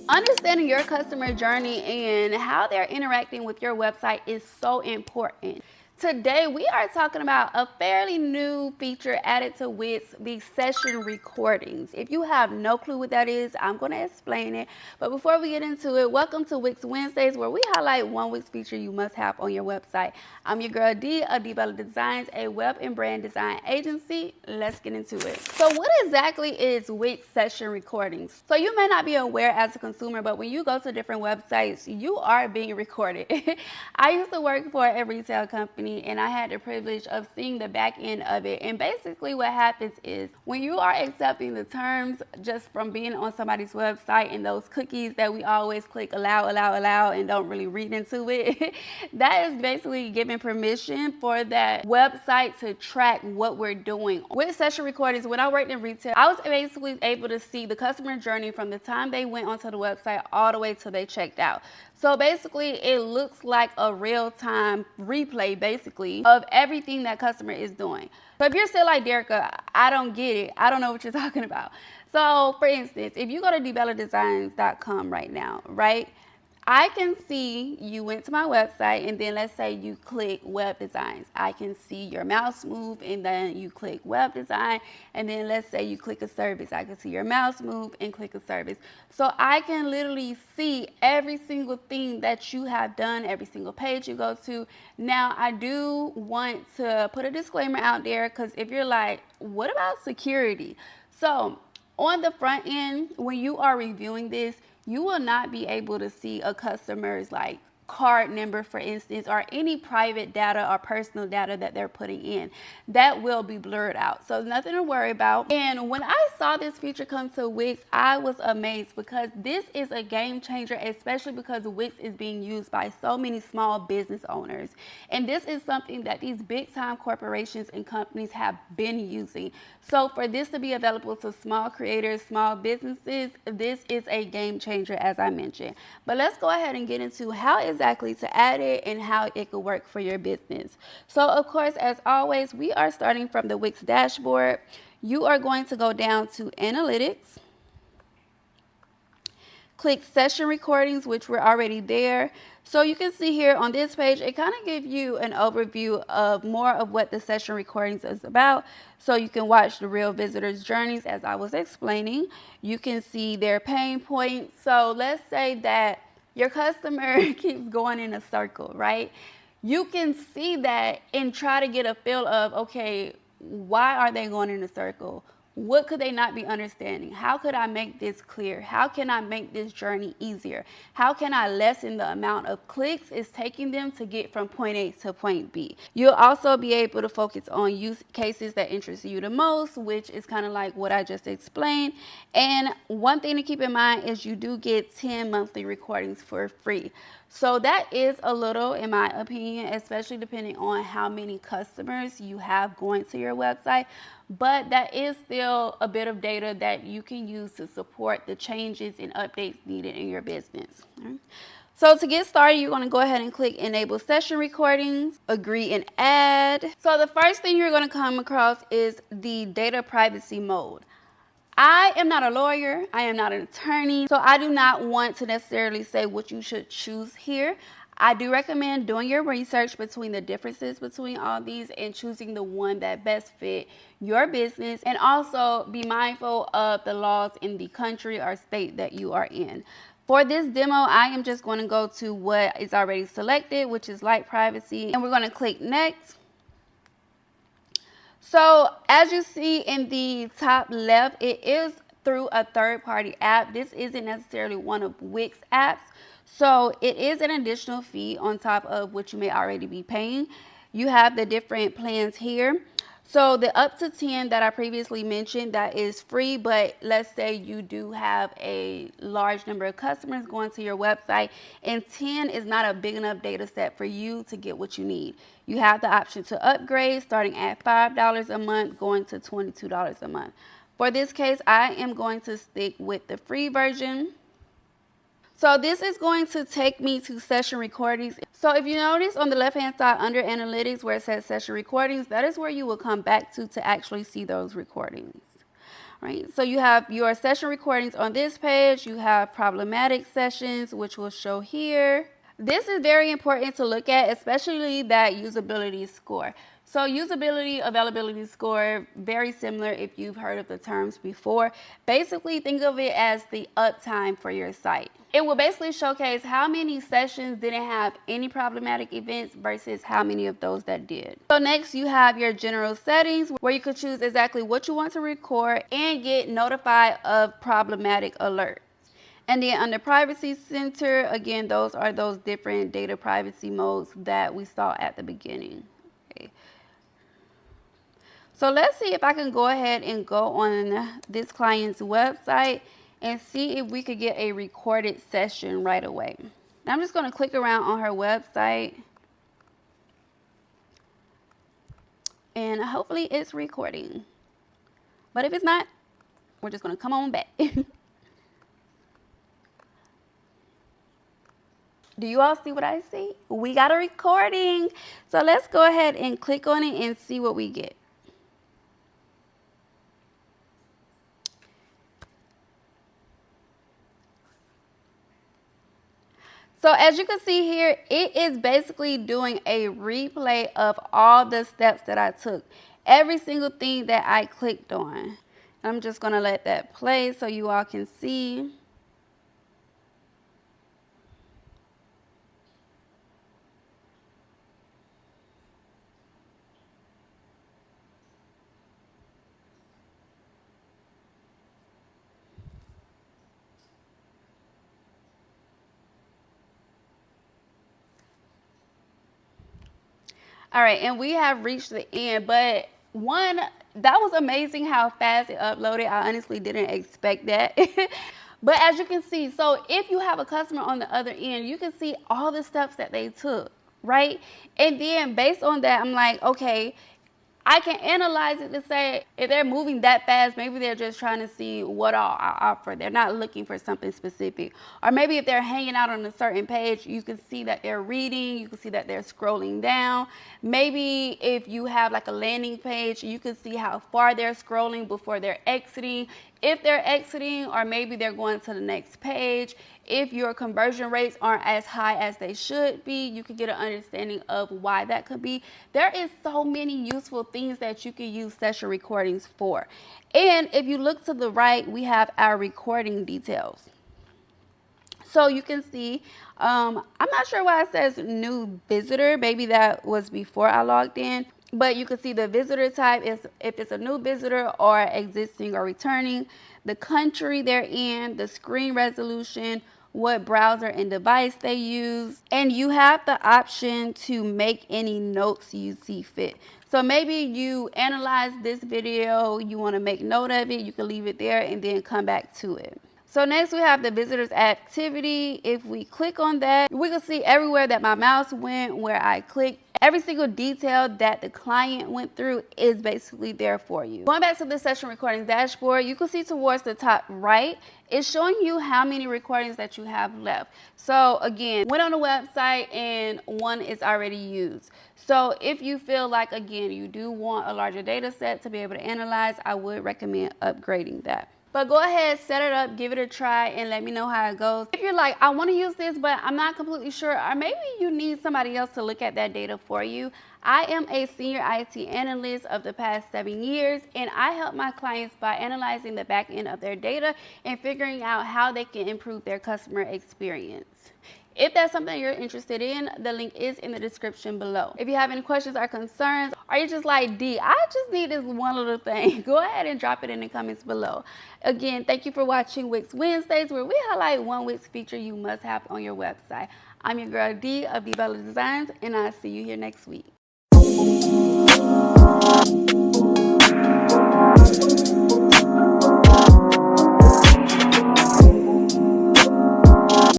Understanding your customer journey and how they're interacting with your website is so important. Today, we are talking about a fairly new feature added to Wix, the session recordings. If you have no clue what that is, I'm going to explain it. But before we get into it, welcome to Wix Wednesdays, where we highlight one Wix feature you must have on your website. I'm your girl D of Develop Designs, a web and brand design agency. Let's get into it. So what exactly is Wix session recordings? So you may not be aware as a consumer, but when you go to different websites, you are being recorded. I used to work for a retail company, and I had the privilege of seeing the back end of it. And basically what happens is when you are accepting the terms just from being on somebody's website and those cookies that we always click allow, and don't really read into it, that is basically giving permission for that website to track what we're doing. With session recordings, when I worked in retail, I was basically able to see the customer journey from the time they went onto the website all the way till they checked out. So basically, it looks like a real-time replay, basically, of everything that customer is doing. So if you're still like, Derica, I don't get it, I don't know what you're talking about. So for instance, if you go to developdesigns.com right now, right? I can see you went to my website, and then let's say you click web designs. I can see your mouse move, and then you click web design, and then let's say you click a service. I can see your mouse move and click a service. So I can literally see every single thing that you have done, every single page you go to. Now, I do want to put a disclaimer out there, because if you're like, what about security? So on the front end, when you are reviewing this, you will not be able to see a customer's like card number, for instance, or any private data or personal data that they're putting in. That will be blurred out. So nothing to worry about. And when I saw this feature come to Wix, I was amazed, because this is a game changer, especially because Wix is being used by so many small business owners. And this is something that these big time corporations and companies have been using. So for this to be available to small creators, small businesses, this is a game changer, as I mentioned. But let's go ahead and get into how exactly to add it and how it could work for your business. So of course, as always, we are starting from the Wix dashboard. You are going to go down to analytics. Click session recordings, which we're already there. So you can see here on this page, it kind of gives you an overview of more of what the session recordings is about. So you can watch the real visitors' journeys, as I was explaining. You can see their pain points. So let's say that your customer keeps going in a circle, right? You can see that and try to get a feel of, okay, why are they going in a circle? What could they not be understanding? How could I make this clear? How can I make this journey easier? How can I lessen the amount of clicks it's taking them to get from point A to point B? You'll also be able to focus on use cases that interest you the most, which is kind of like what I just explained. And one thing to keep in mind is you do get 10 monthly recordings for free. So that is a little, in my opinion, especially depending on how many customers you have going to your website. But that is still a bit of data that you can use to support the changes and updates needed in your business. Right. So to get started, you're going to go ahead and click enable session recordings, agree and add. So the first thing you're going to come across is the data privacy mode. I am not a lawyer, I am not an attorney, so I do not want to necessarily say what you should choose here. I do recommend doing your research between the differences between all these and choosing the one that best fit your business, and also be mindful of the laws in the country or state that you are in. For this demo, I am just going to go to what is already selected, which is light privacy, and we're going to click next. So as you see in the top left, it is through a third-party app. This isn't necessarily one of Wix apps. So it is an additional fee on top of what you may already be paying. You have the different plans here. So the up to 10 that I previously mentioned, that is free, but let's say you do have a large number of customers going to your website, and 10 is not a big enough data set for you to get what you need. You have the option to upgrade starting at $5 a month, going to $22 a month. For this case, I am going to stick with the free version. So this is going to take me to session recordings. So if you notice on the left hand side under analytics where it says session recordings, that is where you will come back to actually see those recordings. Right, so you have your session recordings on this page. You have problematic sessions, which will show here. This is very important to look at, especially that usability score. So usability availability score, very similar if you've heard of the terms before. Basically, think of it as the uptime for your site. It will basically showcase how many sessions didn't have any problematic events versus how many of those that did. So next you have your general settings, where you could choose exactly what you want to record and get notified of problematic alerts. And then under Privacy Center, again, those are those different data privacy modes that we saw at the beginning. Okay. So let's see if I can go ahead and go on this client's website and see if we could get a recorded session right away. Now I'm just going to click around on her website, and hopefully it's recording. But if it's not, we're just going to come on back. Do you all see what I see? We got a recording. So let's go ahead and click on it and see what we get. So as you can see here, it is basically doing a replay of all the steps that I took. Every single thing that I clicked on. I'm just going to let that play so you all can see. All right, and we have reached the end, but that was amazing how fast it uploaded. I honestly didn't expect that. But as you can see, so if you have a customer on the other end, you can see all the steps that they took, right? And then based on that, I'm like, okay, I can analyze it to say if they're moving that fast, maybe they're just trying to see what all I offer. They're not looking for something specific. Or maybe if they're hanging out on a certain page, you can see that they're reading. You can see that they're scrolling down. Maybe if you have like a landing page, you can see how far they're scrolling before they're exiting. If they're exiting, or maybe they're going to the next page. If your conversion rates aren't as high as they should be, you can get an understanding of why that could be. There is so many useful things that you can use session recordings for. And if you look to the right, we have our recording details. So you can see, I'm not sure why it says new visitor. Maybe that was before I logged in. But you can see the visitor type is if it's a new visitor or existing or returning, the country they're in, the screen resolution, what browser and device they use, and you have the option to make any notes you see fit. So maybe you analyze this video, you want to make note of it, you can leave it there and then come back to it. So next we have the visitors activity. If we click on that, we can see everywhere that my mouse went, where I clicked. Every single detail that the client went through is basically there for you. Going back to the session recordings dashboard, you can see towards the top right, it's showing you how many recordings that you have left. So again, went on the website and one is already used. So if you feel like, again, you do want a larger data set to be able to analyze, I would recommend upgrading that. But go ahead, set it up, give it a try, and let me know how it goes. If you're like, I want to use this, but I'm not completely sure, or maybe you need somebody else to look at that data for you. I am a senior IT analyst of the past 7 years, and I help my clients by analyzing the back end of their data and figuring out how they can improve their customer experience. If that's something you're interested in, the link is in the description below. If you have any questions or concerns, or you're just like, D, I just need this one little thing, go ahead and drop it in the comments below. Again, thank you for watching Wix Wednesdays, where we highlight one Wix feature you must have on your website. I'm your girl D of D Bella Designs, and I'll see you here next week.